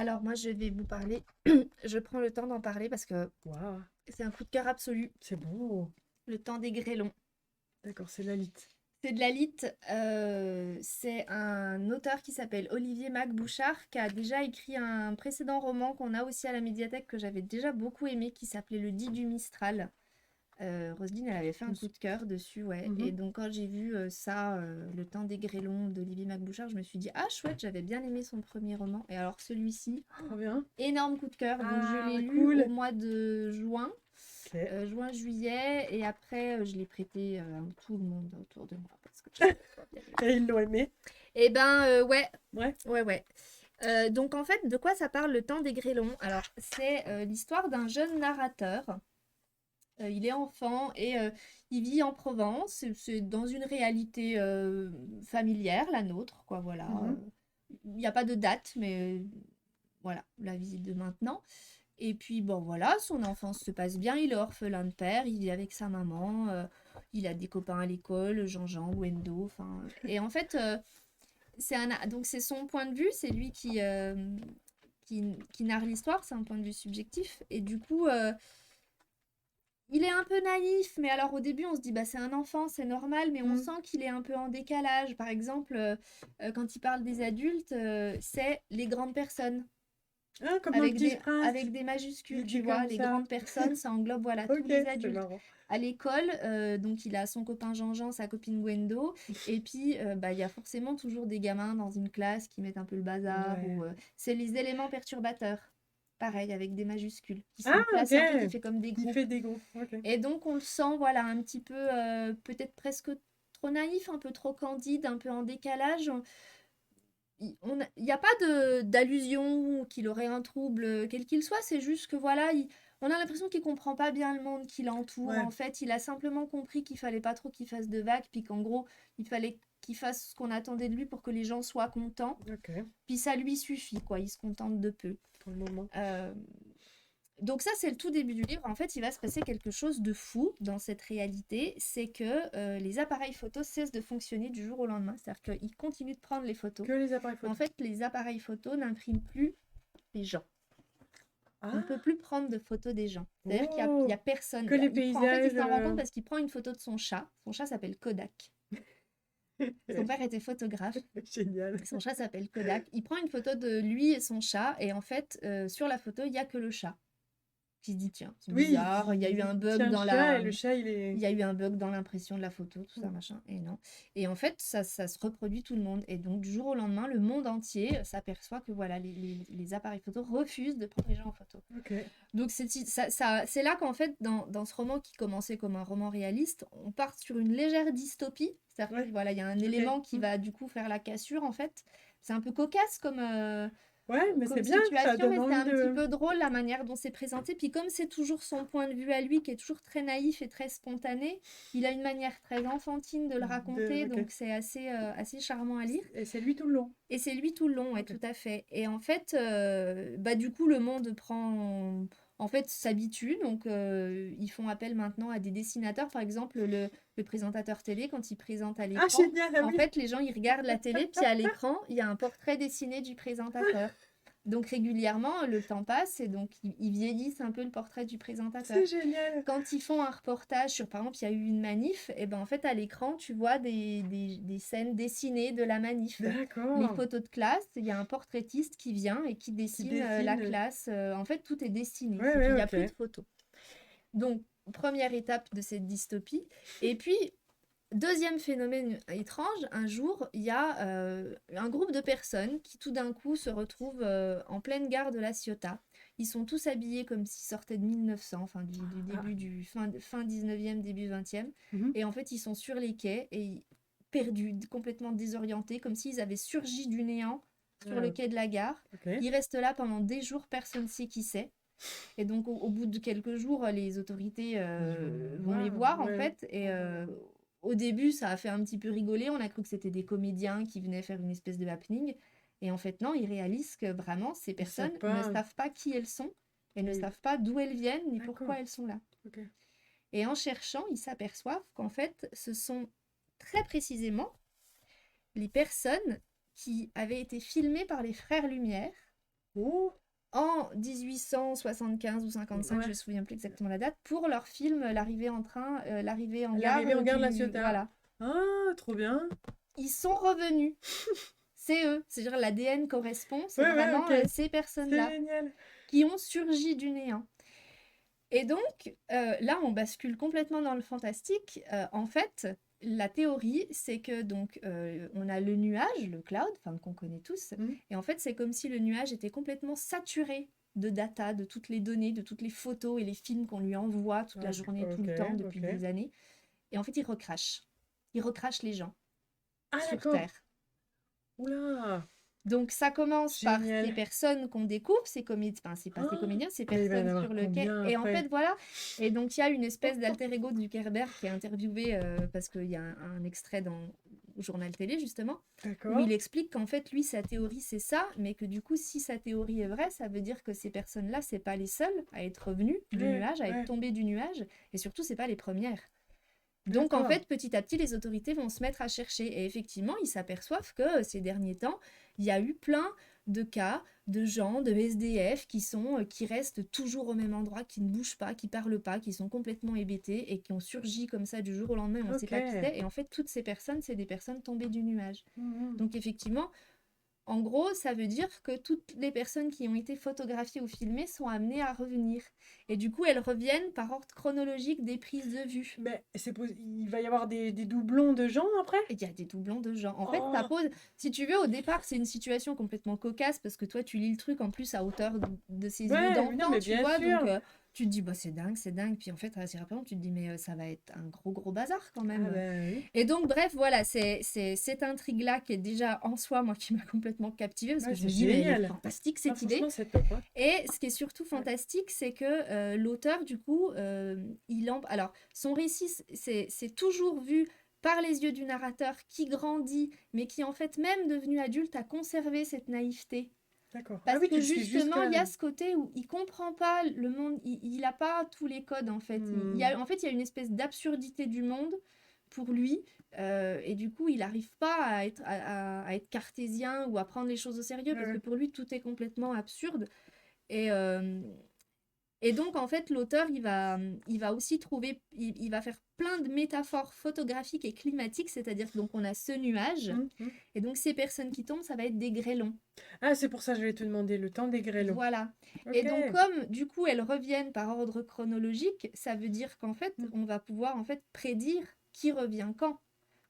Alors moi, je vais vous parler, je prends le temps d'en parler parce que Waouh, c'est un coup de cœur absolu, c'est beau. Le temps des grêlons. D'accord, c'est la lit. C'est de la lit, c'est un auteur qui s'appelle Olivier Mac-Bouchard qui a déjà écrit un précédent roman qu'on a aussi à la médiathèque que j'avais déjà beaucoup aimé qui s'appelait Le Dit du Mistral. Roselyne, elle avait fait un coup de cœur dessus, ouais. Et Mhm. donc quand j'ai vu ça, Le temps des grêlons d'Olivier Mac-Bouchard, je me suis dit, ah chouette, j'avais bien aimé son premier roman. Et alors celui-ci, Trop bien. énorme coup de cœur. Donc je l'ai Ah, lu au cool. mois de juin, Ok. juin-juillet, et après je l'ai prêté à tout le monde autour de moi parce que j'avais trop bien aimé. Et ils l'ont aimé. Et ben ouais, Ouais. ouais, ouais. Donc en fait, de quoi ça parle Le temps des grêlons? Alors c'est l'histoire d'un jeune narrateur. Il est enfant et il vit en Provence. C'est dans une réalité familière, la nôtre, quoi, voilà. Mhm. Il n'y a pas de date, mais voilà, la vie de maintenant. Et puis, bon, voilà, son enfance se passe bien. Il est orphelin de père, il vit avec sa maman. Il a des copains à l'école, Jean-Jean, Wendo. Enfin, et en fait, donc c'est son point de vue, c'est lui qui narre l'histoire, c'est un point de vue subjectif. Et du coup, il est un peu naïf, mais alors au début on se dit bah c'est un enfant, c'est normal, mais on Mhm. sent qu'il est un peu en décalage. Par exemple, quand il parle des adultes, c'est les grandes personnes Ah, comme dans le Petit Prince. avec des Il majuscules, tu était vois. comme Les ça. grandes personnes, ça englobe voilà tous Ok, les c'est adultes. marrant. À l'école, donc il a son copain Jean-Jean, sa copine Gwendo, et puis bah il y a forcément toujours des gamins dans une classe qui mettent un peu le bazar ou Ouais. c'est les éléments perturbateurs. Pareil avec des majuscules qui Ah, sont ok. placés en fait, il fait comme des Il groupes. fait des groupes. Ok. Et donc on le sent, voilà, un petit peu, peut-être presque trop naïf, un peu trop candide, un peu en décalage. Il n'y a pas d'allusion qu'il aurait un trouble, quel qu'il soit, c'est juste que voilà, on a l'impression qu'il comprend pas bien le monde qui l'entoure. Ouais. En fait, il a simplement compris qu'il fallait pas trop qu'il fasse de vagues, puis qu'en gros, il fallait qu'il fasse ce qu'on attendait de lui pour que les gens soient contents. Ok. Puis ça lui suffit, quoi, il se contente de peu. Pour le moment. Euh, donc ça, c'est le tout début du livre. En fait, il va se passer quelque chose de fou dans cette réalité. C'est que les appareils photos cessent de fonctionner du jour au lendemain. C'est-à-dire qu'ils continuent de prendre les photos. Que les appareils Mais en photo. fait, les appareils photos n'impriment plus les gens. On ne peut Ah. plus prendre de photos des gens. C'est-à-dire qu'il y a Oh. personne. Que les En fait, il paysages. s'en rend compte parce qu'il prend une photo de son chat. Son chat s'appelle Kodak. Son père était photographe. Génial. Son chat s'appelle Kodak. Il prend une photo de lui et son chat. Et en fait, sur la photo, il n'y a que le chat. Qui se dit, tiens, c'est Oui, bizarre, il y a eu un il bug tient le dans chat la... et le chat, il Il est... y a eu un bug dans l'impression de la photo, tout ça, machin, et non. Et en fait, ça se reproduit tout le monde. Et donc, du jour au lendemain, le monde entier s'aperçoit que voilà, les appareils photo refusent de prendre les gens en photo. Ok. Donc, c'est là qu'en fait, dans ce roman qui commençait comme un roman réaliste, on part sur une légère dystopie. C'est-à-dire Ouais. que voilà, il y a un Ok. élément qui va du coup faire la cassure, en fait. C'est un peu cocasse Ouais, mais comme c'est bien, ça situation, donne mais c'est envie un petit de... peu drôle la manière dont c'est présenté. Puis comme c'est toujours son point de vue à lui, qui est toujours très naïf et très spontané, il a une manière très enfantine de le raconter, Ok. donc c'est assez charmant à lire. Et c'est lui tout le long. Et c'est lui tout le long, ouais, Ok. tout à fait. Et en fait, bah, du coup, le monde prend... En fait, s'habitue, donc ils font appel maintenant à des dessinateurs. Par exemple, le présentateur télé, quand il présente à Ah, l'écran, génial, ah en oui. fait, les gens, ils regardent la télé, puis à l'écran, il y a un portrait dessiné du présentateur. Donc régulièrement, le temps passe et donc ils vieillissent un peu le portrait du présentateur. C'est génial. Quand ils font un reportage sur, par exemple, il y a eu une manif, et ben en fait à l'écran, tu vois des scènes dessinées de la manif. Les D'accord. photos de classe, il y a un portraitiste qui vient et qui Qui dessine la dessine. classe. En fait, tout est dessiné, Ouais, c'est qu'il ouais, n'y a plus de ok. photos. Donc, première étape de cette dystopie. Et puis, deuxième phénomène étrange, un jour, il y a un groupe de personnes qui tout d'un coup se retrouvent en pleine gare de La Ciotat. Ils sont tous habillés comme s'ils sortaient de 1900, enfin du Ah. début du fin 19e, début 20e. Mhm. Et en fait, ils sont sur les quais et perdus, complètement désorientés, comme s'ils avaient surgi du néant sur Ah, le quai de la gare. ok. Ils restent là pendant des jours, personne ne sait qui c'est. Et donc, au bout de quelques jours, les autorités Ils vont les vont les voir. voir, en Ouais. fait. Et au début, ça a fait un petit peu rigoler. On a cru que c'était des comédiens qui venaient faire une espèce de happening. Et en fait, non, ils réalisent que vraiment, ces Ils savent personnes ne pas. savent pas qui elles sont et ne Oui. savent pas d'où elles viennent ni D'accord. pourquoi elles sont là. Ok. Et en cherchant, ils s'aperçoivent qu'en fait, ce sont très précisément les personnes qui avaient été filmées par les frères Lumière Oh, en 1875 ou 55, je ouais. me souviens plus exactement la date, pour leur film L'arrivée en train, l'arrivée en L'arrivée en gare de la du... Ciotat. Voilà. Ah, trop bien. Ils sont revenus. C'est eux. C'est-à-dire l'ADN correspond, c'est Ouais, vraiment ok. ces C'est personnes-là génial. qui ont surgi du néant. Et donc, là, on bascule complètement dans le fantastique. En fait, la théorie, c'est que donc on a le nuage, le cloud, enfin qu'on connaît tous, Mm. et en fait, c'est comme si le nuage était complètement saturé de data, de toutes les données, de toutes les photos et les films qu'on lui envoie toute la journée, tout Ok, le temps, depuis ok. des années. Et en fait, il recrache. Il recrache les gens Ah, sur d'accord. Terre. Oula, Donc ça commence par ces génial. personnes qu'on découvre, ces comédiens, enfin c'est pas ces Ah, comédiens, ces mais il va y en personnes avoir sur lequel... combien Et en après? fait voilà, et donc il y a une espèce d'alter ego de Zuckerberg qui est interviewé, parce qu'il y a un extrait dans au journal télé justement, où D'accord. il explique qu'en fait lui sa théorie c'est ça, mais que du coup si sa théorie est vraie, ça veut dire que ces personnes-là c'est pas les seules à être revenues du Ouais, nuage, à être ouais, tombées du nuage, et surtout c'est pas les premières. Donc en d'accord. fait, petit à petit, les autorités vont se mettre à chercher. Et effectivement, ils s'aperçoivent que ces derniers temps, il y a eu plein de cas de gens, de SDF, qui restent toujours au même endroit, qui ne bougent pas, qui parlent pas, qui sont complètement hébétés et qui ont surgi comme ça du jour au lendemain, on ne sait Ok. pas qui c'est. Et en fait, toutes ces personnes, c'est des personnes tombées du nuage. Mhm. Donc effectivement, en gros, ça veut dire que toutes les personnes qui ont été photographiées ou filmées sont amenées à revenir. Et du coup, elles reviennent par ordre chronologique des prises de vue. Mais il va y avoir des doublons de gens après? Il y a des doublons de gens. En fait, ça Oh, pose, si tu veux, au départ, c'est une situation complètement cocasse parce que toi, tu lis le truc en plus à hauteur de ses yeux ouais, mais non, d'enfant, mais tu bien vois. Donc, sûr. tu te dis, bah, c'est dingue, c'est dingue. Puis en fait, assez rapidement, tu te dis, mais ça va être un gros, gros bazar quand Ah même. ben oui. Et donc, bref, voilà, c'est cette intrigue-là qui est déjà en soi, moi, qui m'a complètement captivée parce que Ouais, je c'est me dis, mais elle est génial. fantastique Ah, cette idée. franchement, c'est top, hein. Et ce qui est surtout Ouais. fantastique, c'est que l'auteur, du coup, alors, son récit, c'est toujours vu par les yeux du narrateur qui grandit, mais qui, en fait, même devenu adulte, a conservé cette naïveté. D'accord. Ah Parce oui, que tu le suis justement, il y jusqu'à. a ce côté où il comprend pas le monde, il n'a pas tous les codes, en fait. Hmm. En fait, il y a une espèce d'absurdité du monde pour lui, et du coup, il n'arrive pas à être cartésien ou à prendre les choses au sérieux, Ouais, parce que ouais. pour lui, tout est complètement absurde. Et, donc, en fait, l'auteur, il va aussi trouver, il va faire plein de métaphores photographiques et climatiques, c'est-à-dire que donc on a ce nuage, Hmm, hmm. et donc ces personnes qui tombent, ça va être des grêlons. Ah, c'est pour ça que je vais te demander le temps des grêlons. Voilà. Et Ok. donc, comme du coup, elles reviennent par ordre chronologique, ça veut dire qu'en fait, Hmm. on va pouvoir en fait prédire qui revient quand.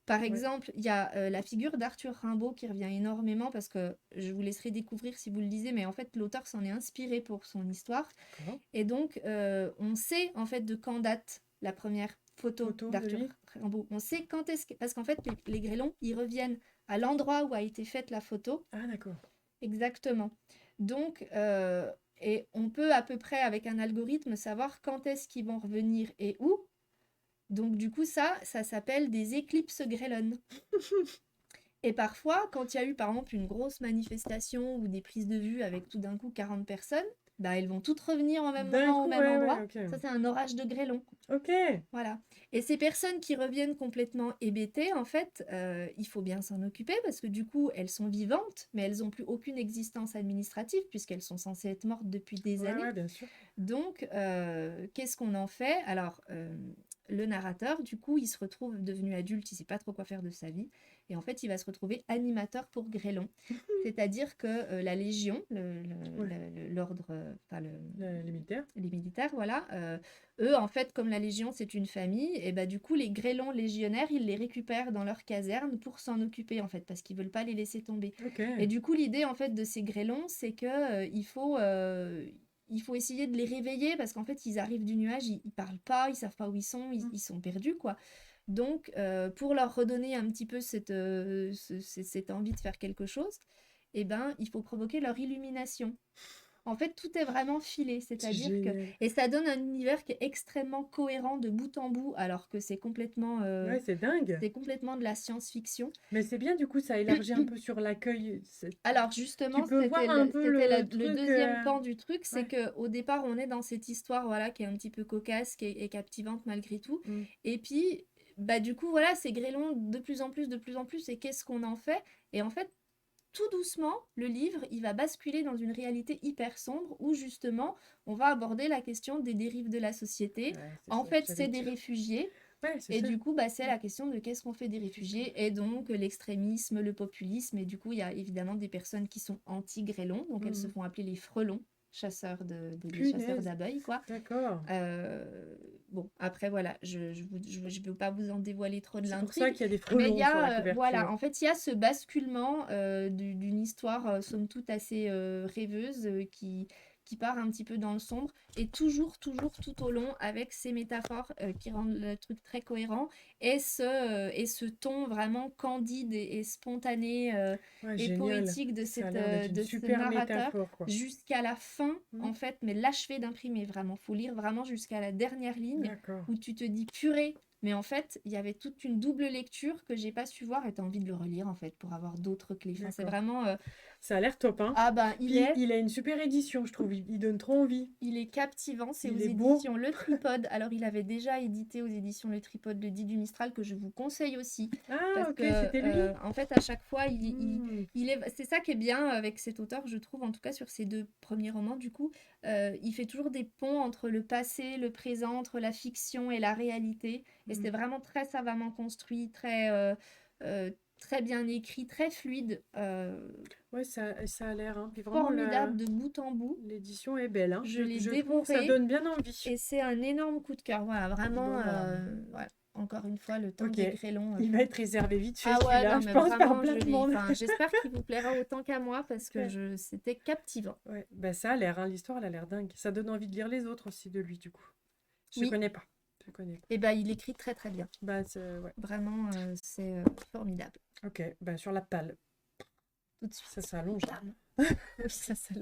Par Ouais. exemple, il y a la figure d'Arthur Rimbaud qui revient énormément parce que je vous laisserai découvrir si vous le lisez, mais en fait, l'auteur s'en est inspiré pour son histoire. D'accord. Et donc, on sait en fait de quand date la première photo Photo de d'Arthur lui. Rimbaud. On sait quand est-ce que... Parce qu'en fait, les grêlons, ils reviennent à l'endroit où a été faite la photo, Ah, d'accord. exactement. Donc, et on peut à peu près, avec un algorithme, savoir quand est-ce qu'ils vont revenir et où. Donc, du coup, ça s'appelle des éclipses grêlonnes. Et parfois, quand il y a eu par exemple une grosse manifestation ou des prises de vue avec tout d'un coup 40 personnes, bah, elles vont toutes revenir au même D'un moment, au coup, même ouais, ouais, endroit. ok. Ça, c'est un orage de grêlons. Ok. Voilà. Et ces personnes qui reviennent complètement hébétées, en fait, il faut bien s'en occuper parce que du coup, elles sont vivantes, mais elles n'ont plus aucune existence administrative puisqu'elles sont censées être mortes depuis des Ouais, années. ouais, bien sûr. Donc, qu'est-ce qu'on en fait? Alors, le narrateur, du coup, il se retrouve devenu adulte, il ne sait pas trop quoi faire de sa vie, et en fait, il va se retrouver animateur pour grêlons. C'est-à-dire que la Légion, Ouais. l'ordre, enfin Les militaires. les militaires, voilà, eux, en fait, comme la Légion, c'est une famille, et bah du coup, les grêlons légionnaires, ils les récupèrent dans leur caserne pour s'en occuper, en fait, parce qu'ils veulent pas les laisser tomber. Ok. Et du coup, l'idée, en fait, de ces grêlons, c'est que il faut essayer de les réveiller parce qu'en fait, ils arrivent du nuage, ils parlent pas, ils savent pas où ils sont, Hmm. ils sont perdus, quoi. Donc, pour leur redonner un petit peu cette envie de faire quelque chose, eh ben, il faut provoquer leur illumination. En fait, tout est vraiment filé, C'est c'est-à-dire que... génial. Et ça donne un univers qui est extrêmement cohérent de bout en bout, alors que Ouais, c'est dingue. c'est complètement de la science-fiction. Mais c'est bien, du coup, ça élargit un peu sur l'accueil. Alors Tu justement, peux voir un peu le le truc. deuxième pan du truc, c'est Ouais. que au départ, on est dans cette histoire, voilà, qui est un petit peu cocasse, qui est captivante malgré tout. Hmm. Et puis, bah du coup, voilà, c'est grêlon de plus en plus, et qu'est-ce qu'on en fait? Et en fait, tout doucement, le livre, il va basculer dans une réalité hyper sombre où justement, on va aborder la question des dérives de la société. Ouais, c'est En ça que fait, j'allais c'est des dire. réfugiés. Ouais, c'est Et ça. du coup, bah, c'est la question de qu'est-ce qu'on fait des réfugiés et donc l'extrémisme, le populisme. Et du coup, il y a évidemment des personnes qui sont anti-grêlons, donc elles se Mhm. font appeler les frelons, des chasseurs Punaise, d'abeilles, quoi. d'accord. Bon, après, voilà, je veux pas vous en dévoiler trop de C'est pour ça l'intrigue, qu'il y a des mais il y frelons sur la a, voilà, couverture. en fait, il y a ce basculement d'une histoire, somme toute, assez rêveuse, qui part un petit peu dans le sombre, et toujours, toujours, tout au long, avec ces métaphores qui rendent le truc très cohérent, et ce ton vraiment candide et spontané Ouais, et génial. poétique Ça a l'air d'être une de ce super narrateur métaphore, quoi. jusqu'à la fin, Mhm. en fait, mais l'achever d'imprimer, vraiment. Faut lire vraiment jusqu'à la dernière ligne D'accord. où tu te dis purée, mais en fait, il y avait toute une double lecture que j'ai pas su voir et t'as envie de le relire, en fait, pour avoir d'autres clés. Enfin, c'est D'accord. vraiment... Ça a l'air top, hein. Ah ben, Puis il a une super édition, je trouve. Il donne trop envie. il est captivant, c'est aux Il est beau. éditions Le Tripode. Alors, il avait déjà édité aux éditions Le Tripode le 10 du Mistral, que je vous conseille aussi. Ah, Parce ok, que, c'était lui. en fait, à chaque fois, Hmm. c'est ça qui est bien avec cet auteur, je trouve, en tout cas sur ses 2 premiers romans, du coup. Il fait toujours des ponts entre le passé, le présent, entre la fiction et la réalité. Et Hmm. c'est vraiment très savamment construit, très bien écrit, très fluide, Ouais, ça a l'air, hein. Puis vraiment, formidable de bout en bout. l'édition est belle, hein. Je l'ai Je trouve que ça dévoré. donne bien envie. Et c'est un énorme coup de cœur. Voilà, vraiment, Bon, bah, voilà. Encore une fois, le temps ok. des grêlons. Il va être réservé vite fait, Ah ouais, celui-là, non, je mais pense, par vraiment, plein de monde. enfin, j'espère qu'il vous plaira autant qu'à moi parce que Ok. c'était captivant. Ouais, bah ça a l'air, hein. L'histoire, elle a l'air dingue. Ça donne envie de lire les autres aussi de lui, du coup. Je Oui, connais pas. Je connais pas. et ben il écrit très très bien. Bah, ouais. Vraiment, c'est formidable. Ok, bah sur la palle. Tout de Ça suite. s'allonge, hein. Bam. Oui, ça, ça